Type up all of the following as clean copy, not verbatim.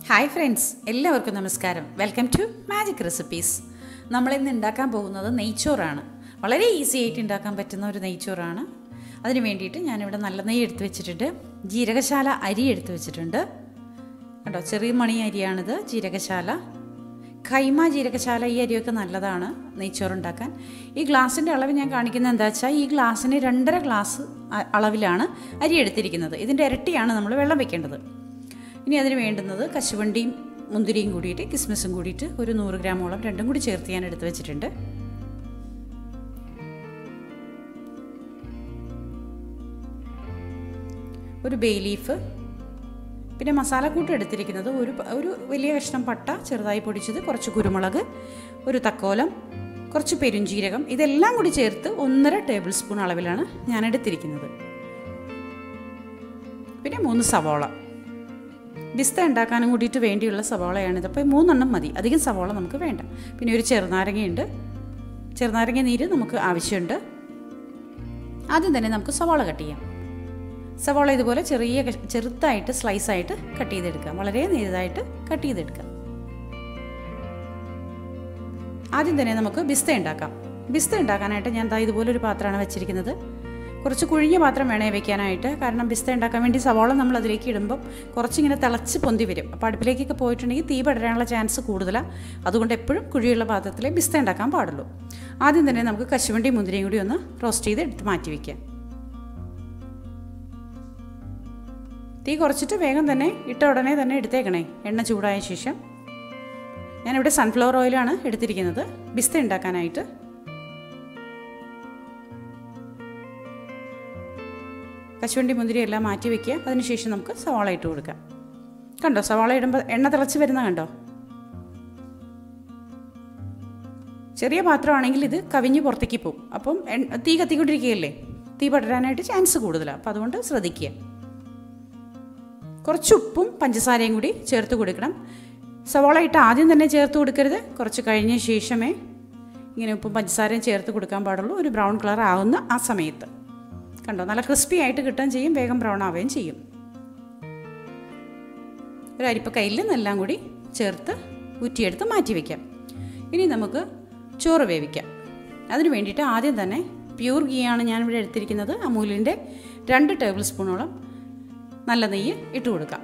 Hi friends, എല്ലാവർക്കും നമസ്കാരം. Welcome to magic recipes. നമ്മളിന്ന് ഉണ്ടാക്കാൻ പോകുന്നത് നെയ്ച്ചോറാണ്. വളരെ ഈസി ആയിട്ട് ഉണ്ടാക്കാൻ പറ്റുന്ന ഒരു നെയ്ച്ചോറാണ്. അതിന് വേണ്ടിയിട്ട് ഞാനിവിടെ നല്ല നെയ്യ് എടുത്ത് വെച്ചിട്ടുണ്ട്. ജീരകശാല അരി എടുത്ത് വെച്ചിട്ടുണ്ട്. കേട്ടോ, ചെറിയ മണി അരിയാണിത്. ജീരകശാല, ഖൈമ ജീരകശാല, ഈ അരിയൊക്കെ നല്ലതാണ് നെയ്ച്ചോറുണ്ടാക്കാൻ. ഈ ഗ്ലാസിൻ്റെ അളവ് ഞാൻ കാണിക്കുന്നത് എന്താ വെച്ചാൽ, ഈ ഗ്ലാസ്സിന് 2.5 ഗ്ലാസ് അളവിലാണ് അരി എടുത്തിരിക്കുന്നത്. ഇതിൻ്റെ ഇരട്ടിയാണ് നമ്മൾ വെള്ളം വെക്കേണ്ടത്. ഇനി അതിന് വേണ്ടുന്നത് കശുവണ്ടിയും മുന്തിരിയും കൂടിയിട്ട് കിസ്മിസും കൂടിയിട്ട് ഒരു 100 ഗ്രാമോളം രണ്ടും കൂടി ചേർത്ത് ഞാൻ എടുത്ത് വെച്ചിട്ടുണ്ട്. ഒരു ബേ ലീഫ്, പിന്നെ മസാലക്കൂട്ട് എടുത്തിരിക്കുന്നത് ഒരു വലിയ കഷ്ണം പട്ട ചെറുതായി പൊടിച്ചത്, കുറച്ച് കുരുമുളക്, ഒരു തക്കോലം, കുറച്ച് പെരുംജീരകം, ഇതെല്ലാം കൂടി ചേർത്ത് 1.5 ടേബിൾ സ്പൂൺ അളവിലാണ് ഞാൻ എടുത്തിരിക്കുന്നത്. പിന്നെ 3 സവാള, പിസ്ത ഉണ്ടാക്കാനും കൂടിയിട്ട് വേണ്ടിയുള്ള സവാളയാണിത്. അപ്പോൾ 3 എണ്ണം മതി, അധികം സവാള നമുക്ക് വേണ്ട. പിന്നെ ഒരു ചെറുനാരങ്ങയുണ്ട്, ചെറുനാരങ്ങ നീര് നമുക്ക് ആവശ്യമുണ്ട്. ആദ്യം തന്നെ നമുക്ക് സവാള കട്ട് ചെയ്യാം. സവാള ഇതുപോലെ ചെറുതായിട്ട് സ്ലൈസായിട്ട് കട്ട് ചെയ്തെടുക്കാം. വളരെ നേരിയതായിട്ട് കട്ട് ചെയ്തെടുക്കാം. ആദ്യം തന്നെ നമുക്ക് പിസ്ത ഉണ്ടാക്കാം. പിസ്ത ഉണ്ടാക്കാനായിട്ട് ഞാൻ ഇതുപോലെ ഒരു പാത്രമാണ് വെച്ചിരിക്കുന്നത്. കുറച്ച് കുഴിഞ്ഞ പാത്രം വേണേ വെക്കാനായിട്ട്. കാരണം പിസ്ത ഉണ്ടാക്കാൻ വേണ്ടി സവാള നമ്മൾ അതിലേക്ക് ഇടുമ്പം കുറച്ചിങ്ങനെ തിളച്ച് പൊന്തി വരും. അപ്പോൾ അടുപ്പിലേക്കൊക്കെ പോയിട്ടുണ്ടെങ്കിൽ തീ പടരാനുള്ള ചാൻസ് കൂടുതലാണ്. അതുകൊണ്ട് എപ്പോഴും കുഴിയുള്ള പാത്രത്തിൽ പിസ്ത ഉണ്ടാക്കാൻ പാടുള്ളൂ. ആദ്യം തന്നെ നമുക്ക് കശുവണ്ടി മുന്തിരിയും കൂടി ഒന്ന് റോസ്റ്റ് ചെയ്ത് എടുത്ത് മാറ്റി വയ്ക്കാം. തീ കുറച്ചിട്ട് വേഗം തന്നെ ഇട്ട ഉടനെ തന്നെ എടുത്തേക്കണേ. എണ്ണ ചൂടായ ശേഷം. ഞാനിവിടെ സൺഫ്ലവർ ഓയിലാണ് എടുത്തിരിക്കുന്നത് പിസ്ത ഉണ്ടാക്കാനായിട്ട്. കശുവണ്ടി മുന്തിരി എല്ലാം മാറ്റി വയ്ക്കുക. അതിനുശേഷം നമുക്ക് സവാള ഇട്ട് കൊടുക്കാം. കണ്ടോ, സവാള ഇടുമ്പോൾ എണ്ണ തിളച്ച് വരുന്ന കണ്ടോ. ചെറിയ പാത്രമാണെങ്കിൽ ഇത് കവിഞ്ഞ് പുറത്തേക്ക് പോകും. അപ്പം തീ കത്തിക്കൊണ്ടിരിക്കുകയല്ലേ, തീ പടരാനായിട്ട് ചാൻസ് കൂടുതലാണ്. അപ്പം അതുകൊണ്ട് ശ്രദ്ധിക്കുക. കുറച്ച് ഉപ്പും പഞ്ചസാരയും കൂടി ചേർത്ത് കൊടുക്കണം. സവാള ഇട്ട് ആദ്യം തന്നെ ചേർത്ത് കൊടുക്കരുത്. കുറച്ച് കഴിഞ്ഞ ശേഷമേ ഇങ്ങനെ ഉപ്പും പഞ്ചസാരയും ചേർത്ത് കൊടുക്കാൻ പാടുള്ളൂ. ഒരു ബ്രൗൺ കളർ ആവുന്ന ആ സമയത്ത്. കണ്ടോ, നല്ല ക്രിസ്പി ആയിട്ട് കിട്ടുകയും ചെയ്യും, വേഗം ബ്രൗൺ ആവുകയും ചെയ്യും. ഒരു അരിപ്പക്കയിൽ എല്ലാം കൂടി ചേർത്ത് ഊറ്റിയെടുത്ത് മാറ്റി വയ്ക്കാം. ഇനി നമുക്ക് ചോറ് വേവിക്കാം. അതിന് വേണ്ടിയിട്ട് ആദ്യം തന്നെ പ്യൂർ ഗീ ആണ് ഞാനിവിടെ എടുത്തിരിക്കുന്നത്. അമൂലിൻ്റെ 2 ടേബിൾ സ്പൂണോളം നല്ല നെയ്യ് ഇട്ട് കൊടുക്കാം.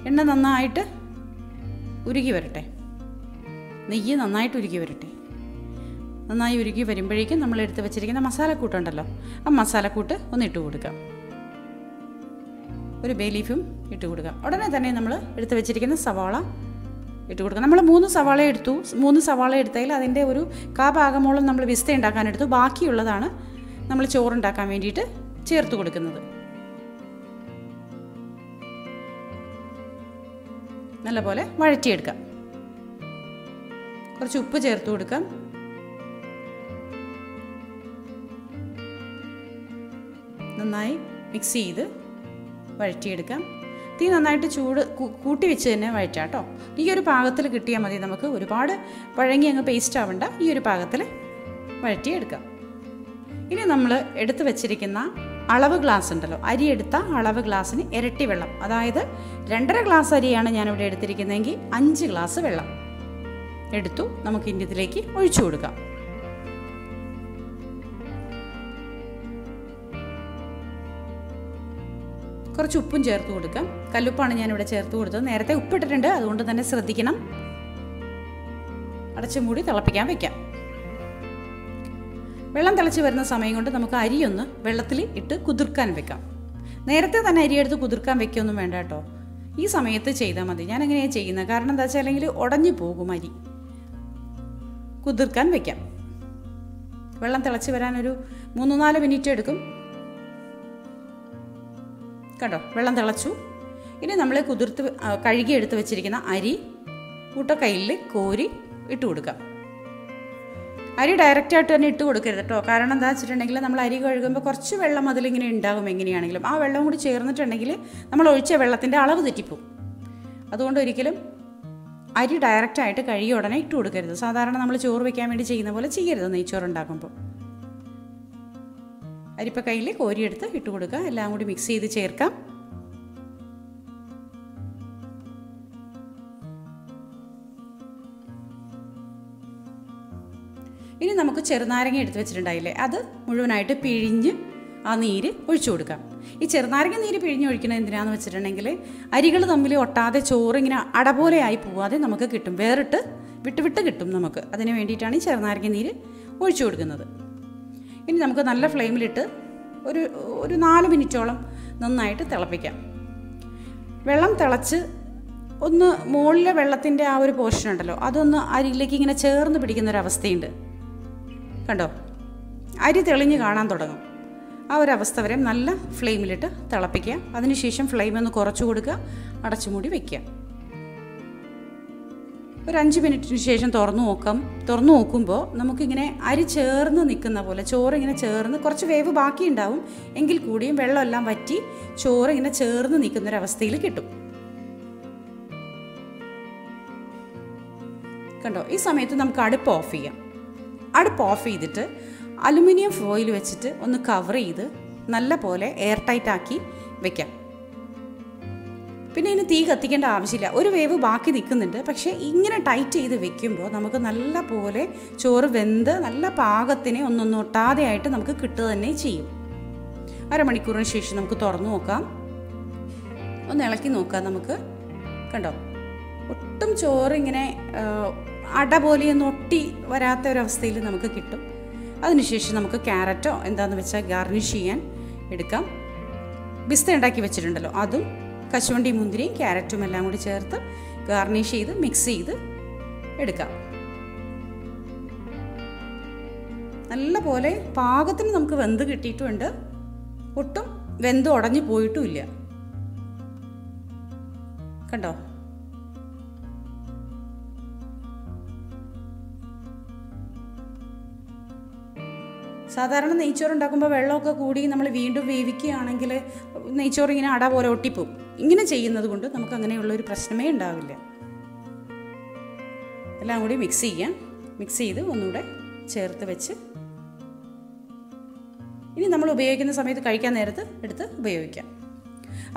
എണ്ണ നന്നായിട്ട് ഉരുകി വരട്ടെ. നെയ്യ് നന്നായിട്ട് ഉരുകി വരട്ടെ. നന്നായി ഉരുകി വരുമ്പോഴേക്കും നമ്മൾ എടുത്ത് വെച്ചിരിക്കുന്ന മസാലക്കൂട്ടുണ്ടല്ലോ, ആ മസാലക്കൂട്ട് ഒന്ന് ഇട്ട് കൊടുക്കാം. ഒരു ബേ ലീഫും ഇട്ട് കൊടുക്കാം. ഉടനെ തന്നെ നമ്മൾ എടുത്ത് വെച്ചിരിക്കുന്ന സവാള ഇട്ട് കൊടുക്കാം. നമ്മൾ 3 സവാള എടുത്തു. 3 സവാള എടുത്തതിൽ അതിൻ്റെ ഒരു ഭാഗമോളം നമ്മൾ പിസ്ത ഉണ്ടാക്കാൻ എടുത്തു. ബാക്കിയുള്ളതാണ് നമ്മൾ ചോറുണ്ടാക്കാൻ വേണ്ടിയിട്ട് ചേർത്ത് കൊടുക്കുന്നത്. നല്ലപോലെ വഴറ്റിയെടുക്കാം. കുറച്ച് ഉപ്പ് ചേർത്ത് കൊടുക്കാം. നന്നായി മിക്സ് ചെയ്ത് വഴറ്റിയെടുക്കാം. തീ നന്നായിട്ട് കൂട്ടി വെച്ച് തന്നെ വഴറ്റാം കേട്ടോ. ഈ ഒരു പാകത്തിൽ കിട്ടിയാൽ മതി നമുക്ക്. ഒരുപാട് പഴങ്ങി അങ്ങ് പേസ്റ്റ് ആവണ്ട. ഈ ഒരു പാകത്തിൽ വഴറ്റിയെടുക്കാം. ഇനി നമ്മൾ എടുത്ത് വെച്ചിരിക്കുന്ന അളവ് ഗ്ലാസ് ഉണ്ടല്ലോ, അരി എടുത്ത അളവ് ഗ്ലാസ്സിന് ഇരട്ടി വെള്ളം, അതായത് 2.5 ഗ്ലാസ് അരിയാണ് ഞാനിവിടെ എടുത്തിരിക്കുന്നതെങ്കിൽ 5 ഗ്ലാസ് വെള്ളം എടുത്തു നമുക്ക് ഇനി ഇതിലേക്ക് ഒഴിച്ചു കൊടുക്കാം. കുറച്ച് ഉപ്പും ചേർത്ത് കൊടുക്കാം. കല്ലുപ്പാണ് ഞാനിവിടെ ചേർത്ത് കൊടുത്തത്. നേരത്തെ ഉപ്പിട്ടിട്ടുണ്ട്, അതുകൊണ്ട് തന്നെ ശ്രദ്ധിക്കണം. അടച്ചു മൂടി തിളപ്പിക്കാൻ വെക്കാം. വെള്ളം തിളച്ച് വരുന്ന സമയം കൊണ്ട് നമുക്ക് അരിയൊന്ന് വെള്ളത്തിൽ ഇട്ട് കുതിർക്കാൻ വെക്കാം. നേരത്തെ തന്നെ അരിയെടുത്ത് കുതിർക്കാൻ വെക്കൊന്നും വേണ്ട കേട്ടോ. ഈ സമയത്ത് ചെയ്താൽ മതി. ഞാൻ എങ്ങനെയാണ് ചെയ്യുന്നത്, കാരണം എന്താ വെച്ചാൽ അല്ലെങ്കിൽ ഉടഞ്ഞു പോകും അരി. കുതിർക്കാൻ വെക്കാം. വെള്ളം തിളച്ച് വരാൻ ഒരു 3-4 മിനിറ്റ് എടുക്കും. കേട്ടോ, വെള്ളം തിളച്ചു. ഇനി നമ്മൾ കഴുകി എടുത്ത് വെച്ചിരിക്കുന്ന അരി കയ്യിൽ കോരി ഇട്ട് കൊടുക്കാം. അരി ഡയറക്റ്റായിട്ട് തന്നെ ഇട്ട് കൊടുക്കരുത് കേട്ടോ. കാരണം എന്താ വെച്ചിട്ടുണ്ടെങ്കിൽ നമ്മൾ അരി കഴുകുമ്പോൾ കുറച്ച് വെള്ളം അതിലിങ്ങനെ ഉണ്ടാകും. എങ്ങനെയാണെങ്കിലും ആ വെള്ളം കൂടി ചേർന്നിട്ടുണ്ടെങ്കിൽ നമ്മൾ ഒഴിച്ച വെള്ളത്തിൻ്റെ അളവ് തെറ്റിപ്പോവും. അതുകൊണ്ട് ഒരിക്കലും അരി ഡയറക്റ്റായിട്ട് കഴുകി ഉടനെ ഇട്ട് കൊടുക്കരുത്. സാധാരണ നമ്മൾ ചോറ് വയ്ക്കാൻ വേണ്ടി ചെയ്യുന്ന പോലെ ചെയ്യരുത് നെയ്ച്ചോറ് ഉണ്ടാക്കുമ്പോൾ. അരിപ്പക്കയിൽ കോരിയെടുത്ത് ഇട്ട് കൊടുക്കുക. എല്ലാം കൂടി മിക്സ് ചെയ്ത് ചേർക്കാം. ചെറുനാരങ്ങ എടുത്ത് വെച്ചിട്ടുണ്ടായില്ലേ, അത് മുഴുവനായിട്ട് പിഴിഞ്ഞ് ആ നീര് ഒഴിച്ചു കൊടുക്കാം. ഈ ചെറുനാരങ്ങ നീര് പിഴിഞ്ഞൊഴിക്കുന്നത് എന്തിനാണെന്ന് വെച്ചിട്ടുണ്ടെങ്കിൽ അരികൾ തമ്മിൽ ഒട്ടാതെ ചോറ് ഇങ്ങനെ അട പോലെ ആയി പോവാതെ നമുക്ക് കിട്ടും, വേറിട്ട് വിട്ട് കിട്ടും നമുക്ക്. അതിന് വേണ്ടിയിട്ടാണ് ഈ ചെറുനാരങ്ങ നീര് ഒഴിച്ചു കൊടുക്കുന്നത്. ഇനി നമുക്ക് നല്ല ഫ്ലെയിമിലിട്ട് ഒരു 4 മിനിറ്റോളം നന്നായിട്ട് തിളപ്പിക്കാം. വെള്ളം തിളച്ച് ഒന്ന് മുകളിലെ വെള്ളത്തിൻ്റെ ആ ഒരു പോർഷൻ ഉണ്ടല്ലോ, അതൊന്ന് അരിയിലേക്ക് ഇങ്ങനെ ചേർന്ന് പിടിക്കുന്നൊരവസ്ഥയുണ്ട്. കണ്ടോ, അരി തെളിഞ്ഞ് കാണാൻ തുടങ്ങും. ആ ഒരു അവസ്ഥ വരെ നല്ല ഫ്ലെയിമിലിട്ട് തിളപ്പിക്കുക. അതിനുശേഷം ഫ്ലെയിം ഒന്ന് കുറച്ച് കൊടുക്കുക, അടച്ചുമൂടി വയ്ക്കുക. ഒരു 5 മിനിറ്റിന് ശേഷം തുറന്നു നോക്കുമ്പോൾ നമുക്കിങ്ങനെ അരി ചേർന്ന് നിൽക്കുന്ന പോലെ, ചോറിങ്ങനെ ചേർന്ന്, കുറച്ച് വേവ് ബാക്കി ഉണ്ടാവും എങ്കിൽ കൂടിയും വെള്ളമെല്ലാം വറ്റി ചോറിങ്ങനെ ചേർന്ന് നിൽക്കുന്നൊരവസ്ഥയിൽ കിട്ടും. കണ്ടോ, ഈ സമയത്ത് നമുക്ക് അടുപ്പ് ഓഫ് ചെയ്യാം. അടുപ്പ് ഓഫ് ചെയ്തിട്ട് അലുമിനിയം ഫോയിൽ വെച്ചിട്ട് ഒന്ന് കവർ ചെയ്ത് നല്ല പോലെ എയർ ടൈറ്റ് ആക്കി വെക്കാം. പിന്നെ ഇതിന് തീ കത്തിക്കേണ്ട ആവശ്യമില്ല. ഒരു വേവ് ബാക്കി നിൽക്കുന്നുണ്ട്, പക്ഷേ ഇങ്ങനെ ടൈറ്റ് ചെയ്ത് വെക്കുമ്പോൾ നമുക്ക് നല്ല പോലെ ചോറ് വെന്ത് നല്ല പാകത്തിന് ഒന്നൊന്നും ഒട്ടാതെയായിട്ട് നമുക്ക് കിട്ടുക തന്നെ ചെയ്യും. അരമണിക്കൂറിന് ശേഷം നമുക്ക് തുറന്നു നോക്കാം. ഒന്ന് ഇളക്കി നോക്കാം നമുക്ക്. കണ്ടോ, ഒട്ടും ചോറ് ഇങ്ങനെ അട പോലെയൊന്നും ഒട്ടി വരാത്ത ഒരവസ്ഥയിൽ നമുക്ക് കിട്ടും. അതിനുശേഷം നമുക്ക് ക്യാരറ്റോ എന്താണെന്ന് വെച്ചാൽ ഗാർണിഷ് ചെയ്യാൻ എടുക്കാം. പിസ്ത ഉണ്ടാക്കി വെച്ചിട്ടുണ്ടല്ലോ, അതും കശുവണ്ടി മുന്തിരിയും ക്യാരറ്റും എല്ലാം കൂടി ചേർത്ത് ഗാർണിഷ് ചെയ്ത് മിക്സ് ചെയ്ത് എടുക്കാം. നല്ല പോലെ പാകത്തിന് നമുക്ക് വെന്ത് കിട്ടിയിട്ടുമുണ്ട്, ഒട്ടും വെന്ത് ഉടഞ്ഞു പോയിട്ടുമില്ല. കണ്ടോ, സാധാരണ നെയ്ച്ചോറ് ഉണ്ടാക്കുമ്പോൾ വെള്ളമൊക്കെ കൂടി നമ്മൾ വീണ്ടും വേവിക്കുകയാണെങ്കിൽ നെയ്ച്ചോറ് ഇങ്ങനെ അട പോലെ ഒട്ടിപ്പോവും. ഇങ്ങനെ ചെയ്യുന്നത് കൊണ്ട് നമുക്ക് അങ്ങനെയുള്ളൊരു പ്രശ്നമേ ഉണ്ടാവില്ല. എല്ലാം കൂടി മിക്സ് ചെയ്യാം. മിക്സ് ചെയ്ത് ഒന്നുകൂടെ ചേർത്ത് വെച്ച് ഇനി നമ്മൾ ഉപയോഗിക്കുന്ന സമയത്ത് കഴിക്കാൻ നേരത്ത് എടുത്ത് ഉപയോഗിക്കാം.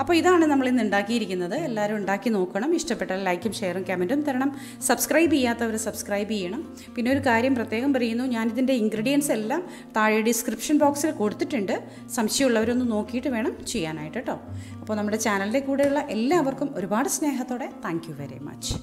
അപ്പോൾ ഇതാണ് നമ്മൾ ഇന്ന് ഉണ്ടാക്കിയിരിക്കുന്നത്. എല്ലാവരും ഉണ്ടാക്കി നോക്കണം. ഇഷ്ടപ്പെട്ടാൽ ലൈക്കും ഷെയറും കമൻറ്റും തരണം. സബ്സ്ക്രൈബ് ചെയ്യാത്തവർ സബ്സ്ക്രൈബ് ചെയ്യണം. പിന്നെ ഒരു കാര്യം പ്രത്യേകം പറയുന്നു, ഞാനിതിൻ്റെ ഇൻഗ്രീഡിയൻസ് എല്ലാം താഴെ ഡിസ്ക്രിപ്ഷൻ ബോക്സിൽ കൊടുത്തിട്ടുണ്ട്. സംശയമുള്ളവരൊന്ന് നോക്കിയിട്ട് വേണം ചെയ്യാനായിട്ട് കേട്ടോ. അപ്പോൾ നമ്മുടെ ചാനലിൻ്റെ കൂടെയുള്ള എല്ലാവർക്കും ഒരുപാട് സ്നേഹത്തോടെ താങ്ക് യു വെരി മച്ച്.